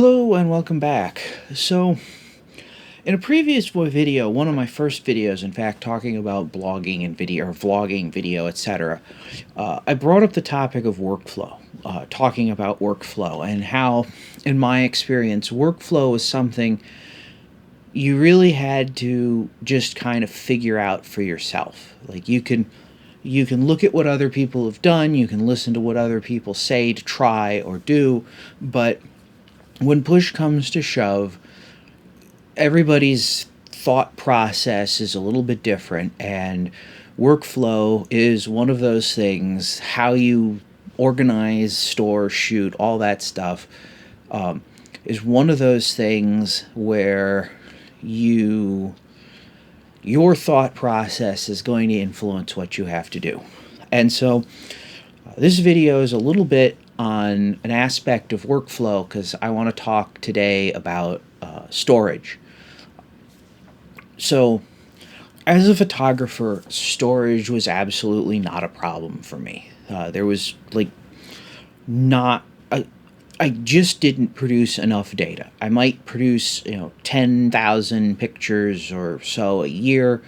Hello and welcome back. So, in a previous video, one of my first videos, in fact, talking about blogging and video, or vlogging, video, etc., I brought up the topic of workflow, talking about workflow and how, in my experience, workflow is something you really had to just kind of figure out for yourself. Like you can look at what other people have done, you can listen to what other people say to try or do, but when push comes to shove, everybody's thought process is a little bit different, and workflow is one of those things. How you organize, store, shoot, all that stuff is one of those things where your thought process is going to influence what you have to do. And so this video is a little bit on an aspect of workflow because I want to talk today about storage. So, as a photographer, storage was absolutely not a problem for me. There was like not. I just didn't produce enough data. I might produce 10,000 pictures or so a year,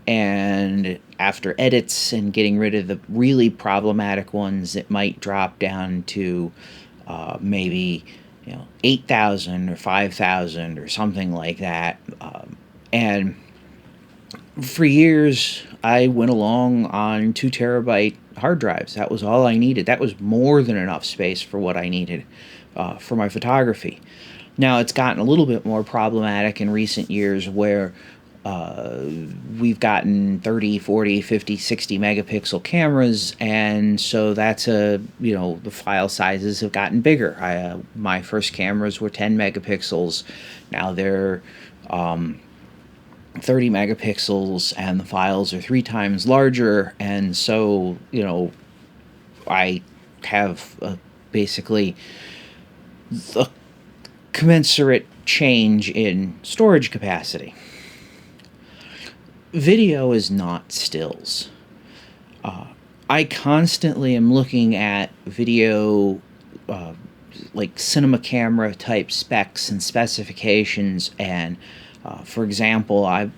and after edits and getting rid of the really problematic ones, it might drop down to maybe 8,000 or 5,000 or something like that. And for years, I went along on 2 terabyte hard drives. That was all I needed. That was more than enough space for what I needed for my photography. Now, it's gotten a little bit more problematic in recent years where we've gotten 30, 40, 50, 60 megapixel cameras, and so that's the file sizes have gotten bigger. My first cameras were 10 megapixels. Now they're 30 megapixels, and the files are 3 times larger, and so I have basically a commensurate change in storage capacity. Video is not stills. I constantly am looking at video like cinema camera type specs and specifications, and for example, I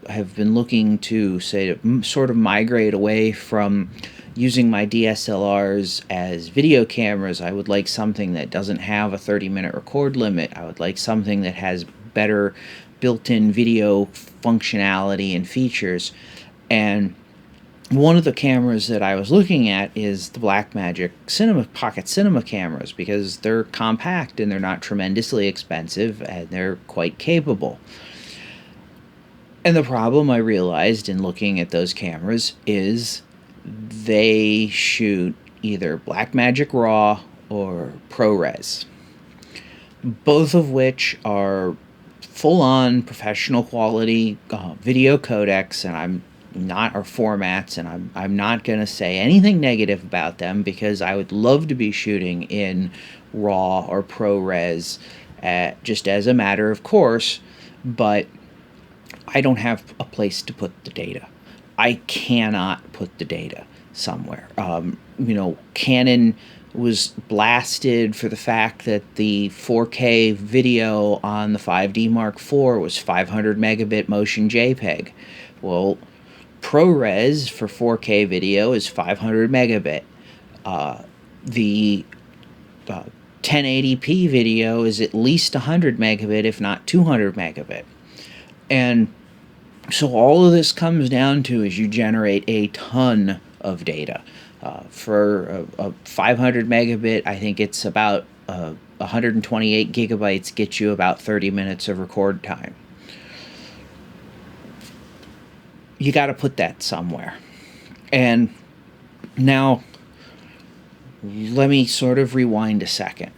have been looking to sort of migrate away from using my DSLRs as video cameras. I would like something that doesn't have a 30-minute record limit. I would like something that has better built-in video functionality and features. And one of the cameras that I was looking at is the Blackmagic Pocket Cinema cameras, because they're compact and they're not tremendously expensive and they're quite capable. And the problem I realized in looking at those cameras is they shoot either Blackmagic RAW or ProRes, both of which are full-on professional quality video codecs, and formats, and I'm not going to say anything negative about them because I would love to be shooting in RAW or ProRes just as a matter of course, but I don't have a place to put the data. I cannot put the data somewhere. Canon was blasted for the fact that the 4K video on the 5D Mark IV was 500 megabit motion JPEG. Well, ProRes for 4K video is 500 megabit. The 1080p video is at least 100 megabit, if not 200 megabit. And so all of this comes down to is you generate a ton of data. For a 500 megabit, I think it's about 128 gigabytes gets you about 30 minutes of record time. You got to put that somewhere. And now, let me sort of rewind a second.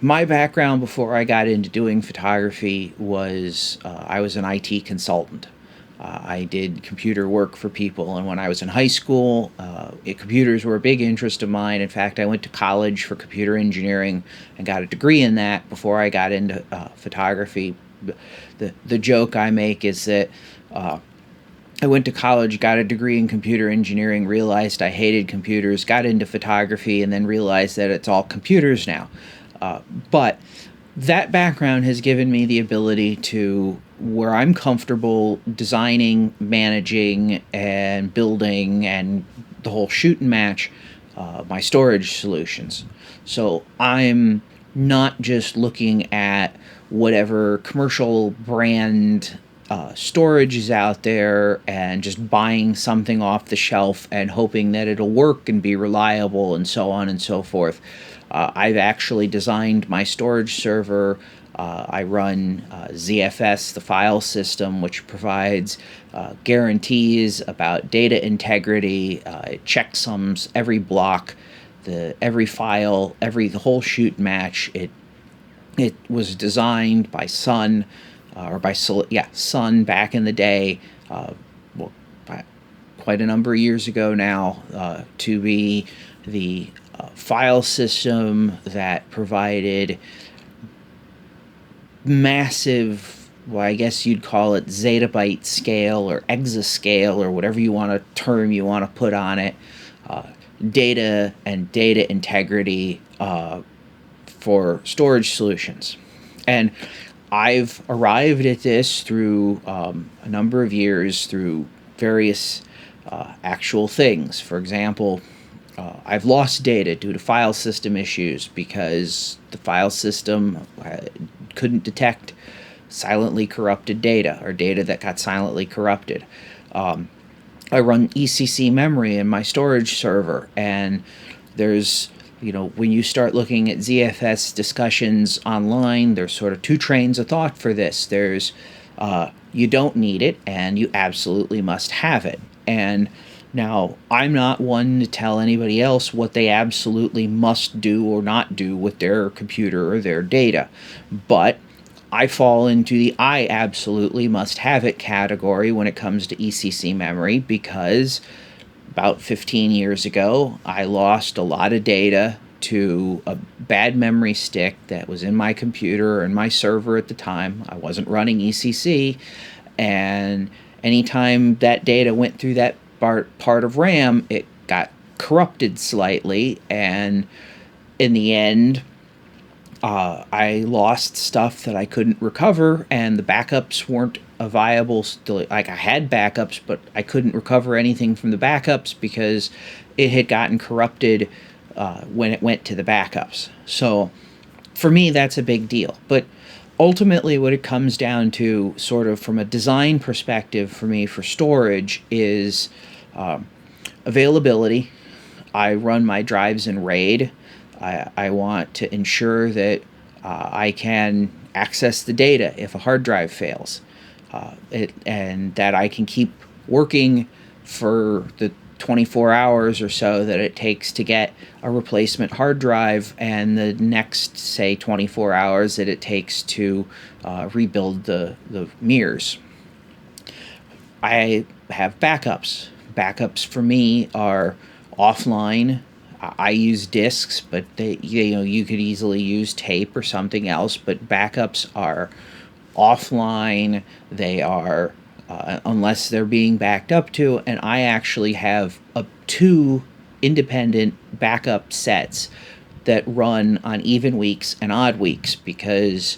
My background before I got into doing photography was I was an IT consultant. I did computer work for people, and when I was in high school, computers were a big interest of mine. In fact, I went to college for computer engineering and got a degree in that before I got into photography. The joke I make is that I went to college, got a degree in computer engineering, realized I hated computers, got into photography, and then realized that it's all computers now. But that background has given me the ability to where I'm comfortable designing, managing, and building, and the whole shoot and match my storage solutions. So I'm not just looking at whatever commercial brand storage is out there and just buying something off the shelf and hoping that it'll work and be reliable and so on and so forth. I've actually designed my storage server. I run ZFS, the file system, which provides guarantees about data integrity. It checksums every block, every file, the whole shoot match. It was designed by Sun, Sun back in the day, well, quite a number of years ago now, to be the file system that provided massive, well, I guess you'd call it zettabyte scale or exascale or whatever you want to term you want to put on it, data and data integrity for storage solutions. And I've arrived at this through a number of years through various actual things. For example, I've lost data due to file system issues because the file system couldn't detect silently corrupted data or data that got silently corrupted. I run ECC memory in my storage server, and there's, when you start looking at ZFS discussions online, there's sort of two trains of thought for this. There's you don't need it, and you absolutely must have it. And now, I'm not one to tell anybody else what they absolutely must do or not do with their computer or their data, but I fall into the I absolutely must have it category when it comes to ECC memory, because about 15 years ago, I lost a lot of data to a bad memory stick that was in my computer and my server at the time. I wasn't running ECC, and anytime that data went through that part of RAM, it got corrupted slightly, and in the end, I lost stuff that I couldn't recover, and the backups weren't a viable. Still, like, I had backups, but I couldn't recover anything from the backups because it had gotten corrupted when it went to the backups. So, for me, that's a big deal. But ultimately, what it comes down to, sort of from a design perspective for me for storage, is availability. I run my drives in RAID. I want to ensure that I can access the data if a hard drive fails, and that I can keep working for the 24 hours or so that it takes to get a replacement hard drive, and the next, say, 24 hours that it takes to rebuild the mirrors. I have backups. Backups for me are offline. I use disks, but you could easily use tape or something else. But backups are offline. They are unless they're being backed up to, and I actually have two independent backup sets that run on even weeks and odd weeks, because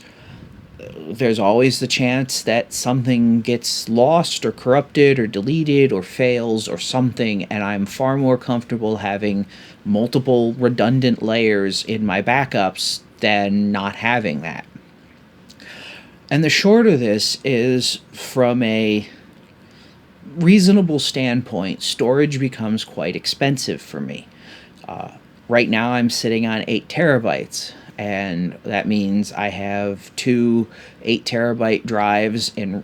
there's always the chance that something gets lost or corrupted or deleted or fails or something, and I'm far more comfortable having multiple redundant layers in my backups than not having that. And the short of this is, from a reasonable standpoint, storage becomes quite expensive for me. Right now I'm sitting on 8 terabytes, and that means I have two 8 terabyte drives in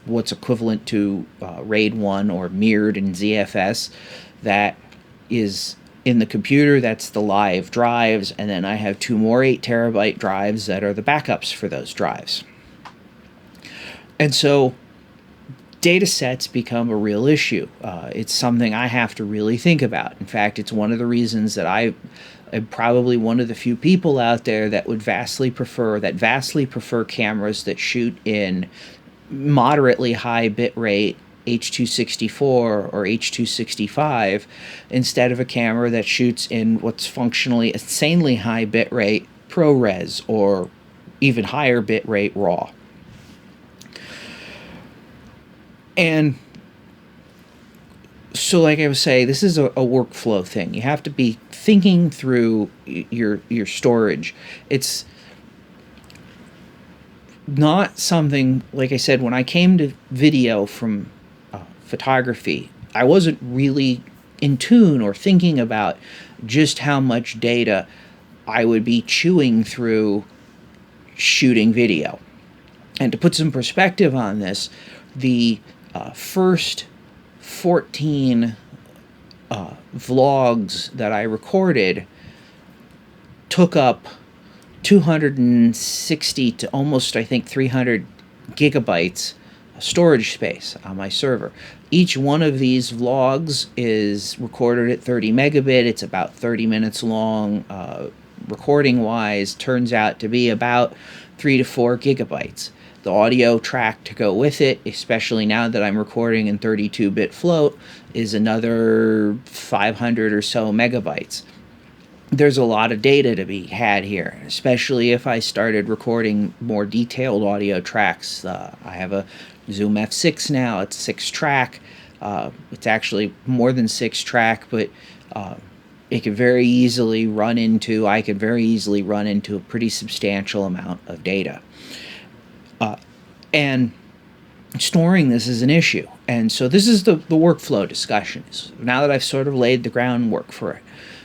what's equivalent to RAID 1 or mirrored in ZFS. That is in the computer, that's the live drives, and then I have 2 more 8 terabyte drives that are the backups for those drives. And so data sets become a real issue. It's something I have to really think about. In fact, it's one of the reasons that I'm probably one of the few people out there that would vastly prefer cameras that shoot in moderately high bit rate H.264 or H.265 instead of a camera that shoots in what's functionally insanely high bit rate ProRes or even higher bitrate RAW. And so, like I was saying, this is a workflow thing. You have to be thinking through your storage. It's not something, like I said, when I came to video from photography, I wasn't really in tune or thinking about just how much data I would be chewing through shooting video. And to put some perspective on this, the first 14 vlogs that I recorded took up 260 to almost, I think, 300 gigabytes storage space on my server. Each one of these vlogs is recorded at 30 megabit. It's about 30 minutes long. Recording wise, turns out to be about 3 to 4 gigabytes. The audio track to go with it, especially now that I'm recording in 32-bit float, is another 500 or so megabytes. There's a lot of data to be had here, especially if I started recording more detailed audio tracks. I have a Zoom F6 now. It's 6-track. It's actually more than 6-track, but it could very easily run into, I could very easily run into a pretty substantial amount of data. And storing this is an issue. And so this is the workflow discussion. So now that I've sort of laid the groundwork for it,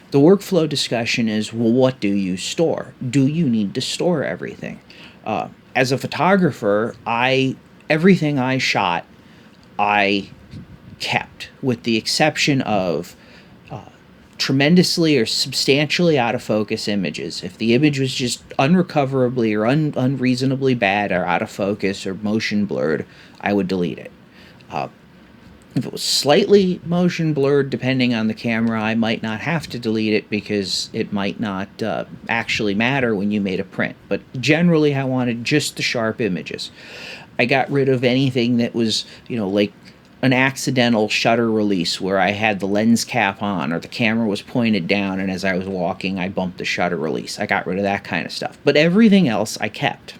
the workflow discussion is, well, what do you store? Do you need to store everything? As a photographer, everything I shot, I kept, with the exception of tremendously or substantially out of focus images. If the image was just unrecoverably or unreasonably bad or out of focus or motion blurred, I would delete it. If it was slightly motion blurred, depending on the camera, I might not have to delete it because it might not actually matter when you made a print. But generally, I wanted just the sharp images. I got rid of anything that was, like an accidental shutter release where I had the lens cap on or the camera was pointed down, and as I was walking, I bumped the shutter release. I got rid of that kind of stuff. But everything else I kept.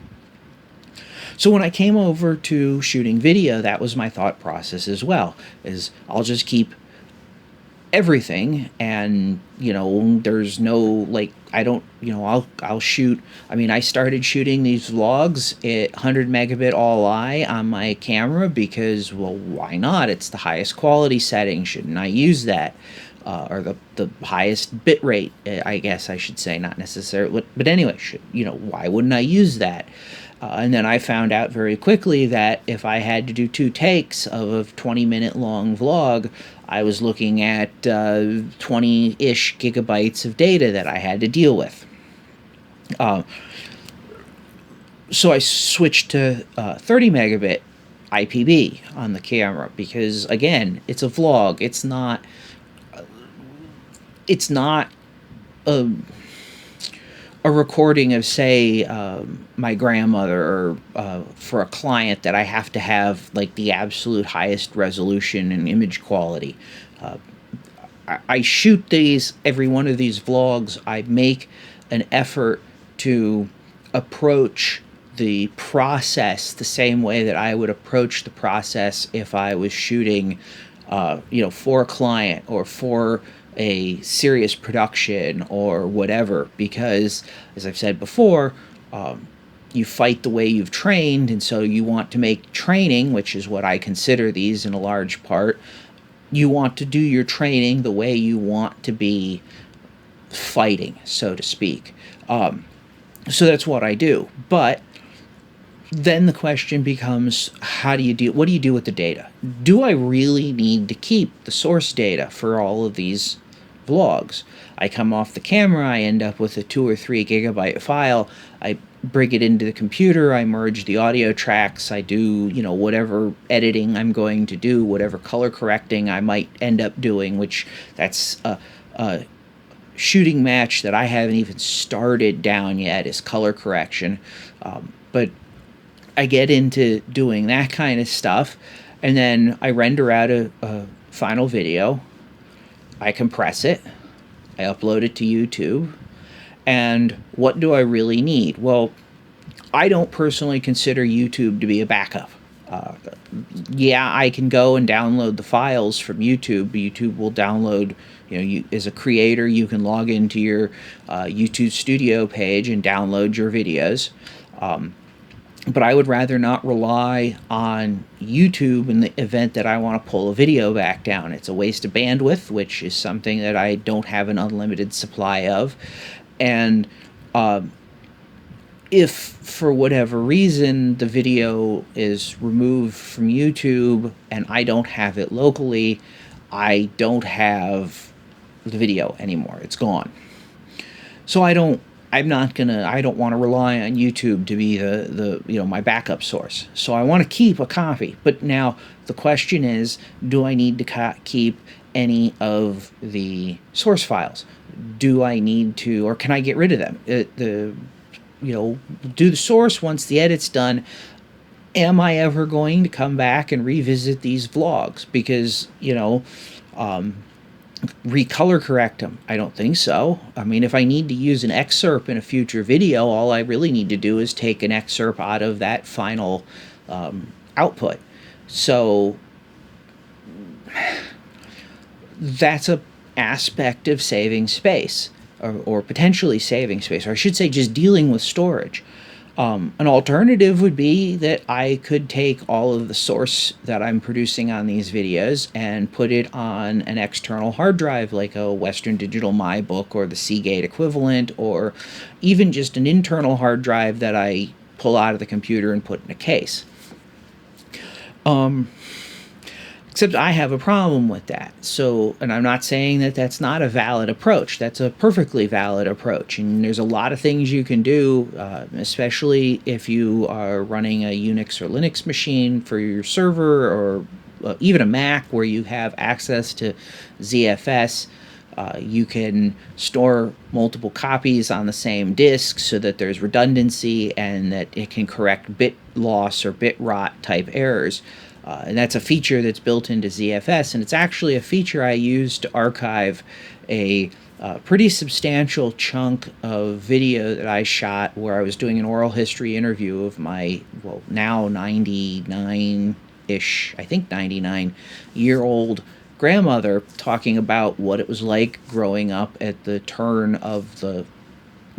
So when I came over to shooting video, that was my thought process as well, is I'll just keep everything, and there's no, I don't, I'll shoot. I mean, I started shooting these vlogs at 100 megabit all-I on my camera because, well, why not? It's the highest quality setting. Shouldn't I use that? Or the highest bit rate, I guess I should say, not necessarily, but anyway, why wouldn't I use that? And then I found out very quickly that if I had to do 2 takes of a 20-minute long vlog, I was looking at 20-ish gigabytes of data that I had to deal with. So I switched to 30 megabit IPB on the camera because, again, it's a vlog. It's not a recording of, say, my grandmother, or for a client that I have to have the absolute highest resolution and image quality. I shoot every one of these vlogs. I make an effort to approach the process the same way that I would approach the process if I was shooting, for a client or for a serious production or whatever, because, as I've said before, you fight the way you've trained, and so you want to make training, which is what I consider these in a large part, you want to do your training the way you want to be fighting, so to speak. So that's what I do. But then the question becomes, what do you do with the data? Do I really need to keep the source data for all of these vlogs? I come off the camera, I end up with a 2 or 3 gigabyte file. I bring it into the computer, I merge the audio tracks, I do, whatever editing I'm going to do, whatever color correcting I might end up doing, which that's a shooting match that I haven't even started down yet, is color correction. But I get into doing that kind of stuff, and then I render out a final video. I compress it, I upload it to YouTube, And what do I really need? Well, I don't personally consider YouTube to be a backup. Uh, yeah, I can go and download the files from YouTube. YouTube will download, as a creator, you can log into your YouTube Studio page and download your videos. But I would rather not rely on YouTube in the event that I want to pull a video back down. It's a waste of bandwidth, which is something that I don't have an unlimited supply of. And if for whatever reason the video is removed from YouTube and I don't have it locally, I don't have the video anymore. It's gone. So I don't want to rely on YouTube to be my backup source. So I want to keep a copy. But now the question is, do I need to keep any of the source files? Do I need to, or can I get rid of them? Do the source once the edit's done. Am I ever going to come back and revisit these vlogs? Because, recolor correct them? I don't think so. I mean, if I need to use an excerpt in a future video, all I really need to do is take an excerpt out of that final output. So that's a aspect of saving space, or potentially saving space, or I should say just dealing with storage. An alternative would be that I could take all of the source that I'm producing on these videos and put it on an external hard drive like a Western Digital MyBook or the Seagate equivalent, or even just an internal hard drive that I pull out of the computer and put in a case. Except I have a problem with that. So, and I'm not saying that that's not a valid approach. That's a perfectly valid approach. And there's a lot of things you can do, especially if you are running a Unix or Linux machine for your server, or even a Mac where you have access to ZFS. You can store multiple copies on the same disk so that there's redundancy and that it can correct bit loss or bit rot type errors. And that's a feature that's built into ZFS, and it's actually a feature I use to archive a pretty substantial chunk of video that I shot where I was doing an oral history interview of my, now 99-ish, I think 99-year-old grandmother, talking about what it was like growing up at the turn of the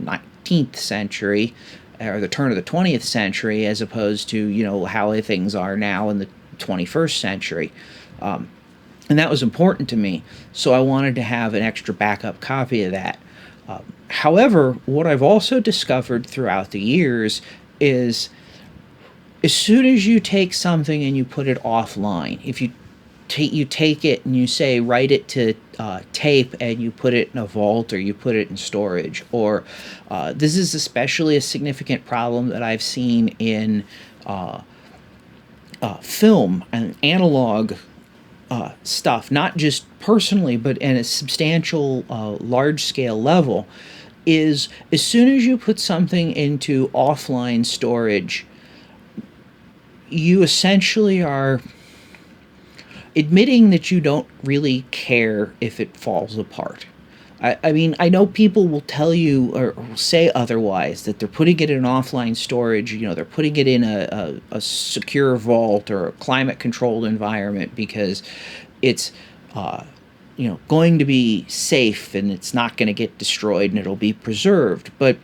19th century, or the turn of the 20th century, as opposed to, how things are now in the 21st century. And that was important to me, so I wanted to have an extra backup copy of that. However, what I've also discovered throughout the years is, as soon as you take something and you put it offline, if you take it and you say write it to tape and you put it in a vault or you put it in storage, or this is especially a significant problem that I've seen in film and analog stuff, not just personally, but at a substantial, large-scale level, is as soon as you put something into offline storage, you essentially are admitting that you don't really care if it falls apart. I mean, I know people will tell you or say otherwise, that they're putting it in offline storage, they're putting it in a secure vault or a climate-controlled environment because it's, going to be safe and it's not going to get destroyed and it'll be preserved. But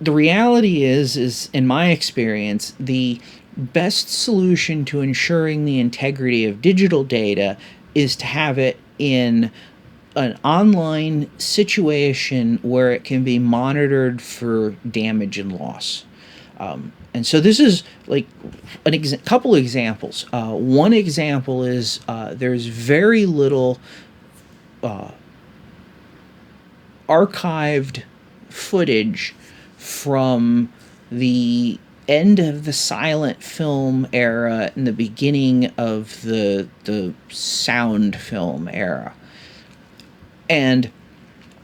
the reality is in my experience, the best solution to ensuring the integrity of digital data is to have it in an online situation where it can be monitored for damage and loss. And so this is like a couple examples. One example is there's very little archived footage from the end of the silent film era and the beginning of the sound film era. And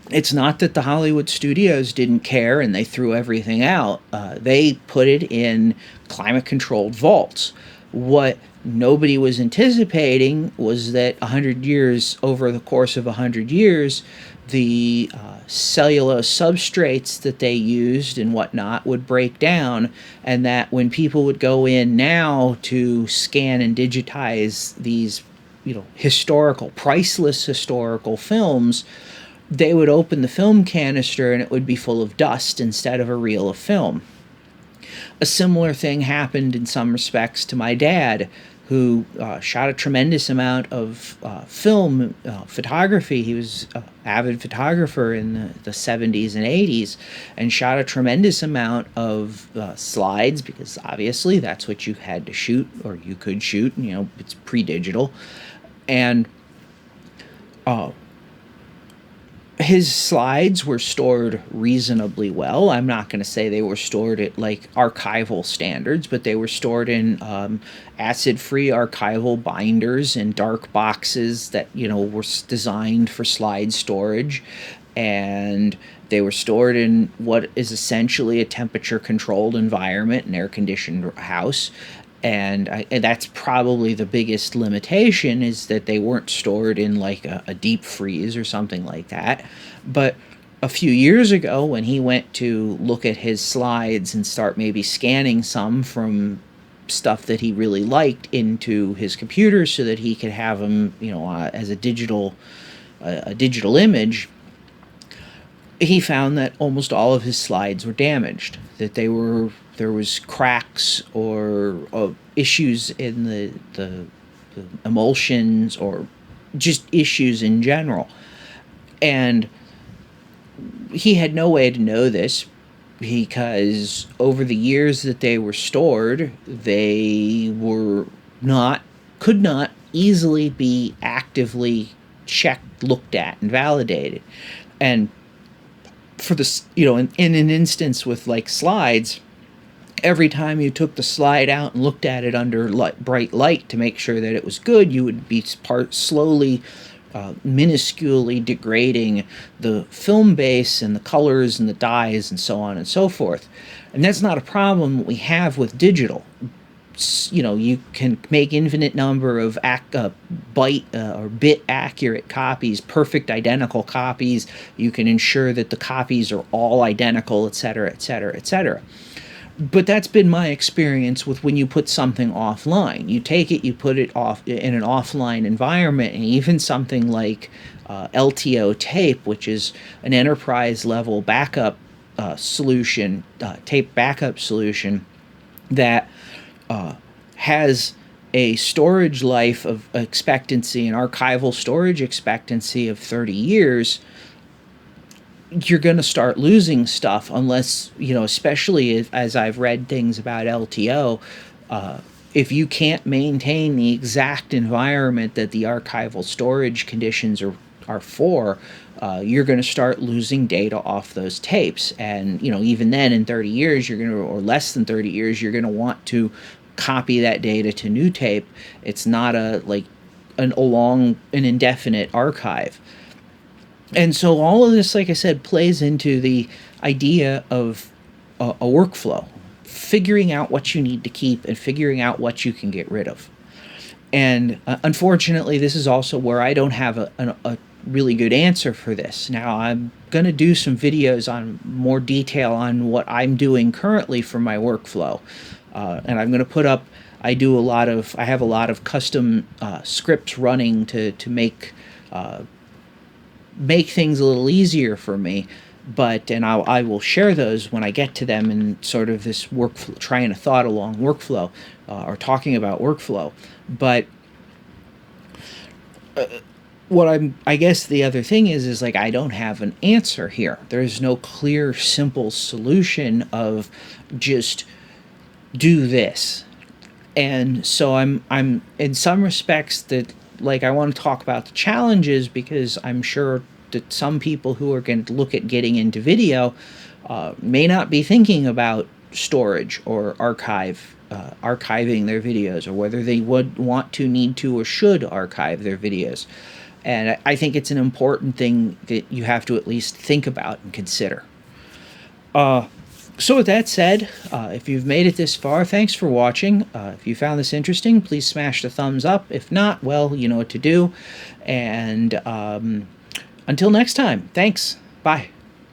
it's not that the Hollywood studios didn't care and they threw everything out. They put it in climate-controlled vaults. What nobody was anticipating was that over the course of 100 years, the cellulose substrates that they used and whatnot would break down, and that when people would go in now to scan and digitize these, historical, priceless historical films, they would open the film canister and it would be full of dust instead of a reel of film. A similar thing happened in some respects to my dad, who shot a tremendous amount of film photography. He was an avid photographer in the 70s and 80s, and shot a tremendous amount of slides, because obviously that's what you had to shoot, or you could shoot. It's pre-digital. And his slides were stored reasonably well. I'm not going to say they were stored at like archival standards, but they were stored in acid-free archival binders in dark boxes that were designed for slide storage, and they were stored in what is essentially a temperature-controlled environment, an air-conditioned house. And that's probably the biggest limitation, is that they weren't stored in like a deep freeze or something like that. But a few years ago, when he went to look at his slides and start maybe scanning some from stuff that he really liked into his computer so that he could have them, as a digital image, he found that almost all of his slides were damaged, that there was cracks or issues in the emulsions, or just issues in general. And he had no way to know this, because over the years that they were stored, they could not easily be actively checked, looked at, and validated. And for this, in an instance with like slides, every time you took the slide out and looked at it under bright light to make sure that it was good, you would be slowly, minusculely degrading the film base and the colors and the dyes and so on and so forth. And that's not a problem we have with digital. You can make infinite number of byte or bit accurate copies, perfect identical copies. You can ensure that the copies are all identical, etc., etc., etc. But that's been my experience with when you put something offline. You take it, you put it off in an offline environment, and even something like LTO tape, which is an enterprise level backup solution, tape backup solution that has a storage life of expectancy, an archival storage expectancy of 30 years, you're going to start losing stuff unless, especially as I've read things about LTO, if you can't maintain the exact environment that the archival storage conditions are for, you're going to start losing data off those tapes. And, even then in 30 years, or less than 30 years, you're going to want to copy that data to new tape. It's not an indefinite archive. And so all of this, like I said, plays into the idea of a workflow, figuring out what you need to keep and figuring out what you can get rid of. And unfortunately, this is also where I don't have a really good answer for this. Now, I'm going to do some videos on more detail on what I'm doing currently for my workflow. And I'm going to put up, I have a lot of custom scripts running to make things a little easier for me, and I will share those when I get to them in sort of this workflow, trying to thought along workflow, or talking about workflow. But I guess the other thing is like, I don't have an answer here. There's no clear, simple solution of just do this. And so I'm in some respects that, like, I want to talk about the challenges, because I'm sure that some people who are going to look at getting into video may not be thinking about storage or archiving their videos, or whether they would want to, need to, or should archive their videos. And I think it's an important thing that you have to at least think about and consider. So with that said, if you've made it this far, thanks for watching. If you found this interesting, please smash the thumbs up. If not, well, you know what to do. And Until next time, thanks. Bye.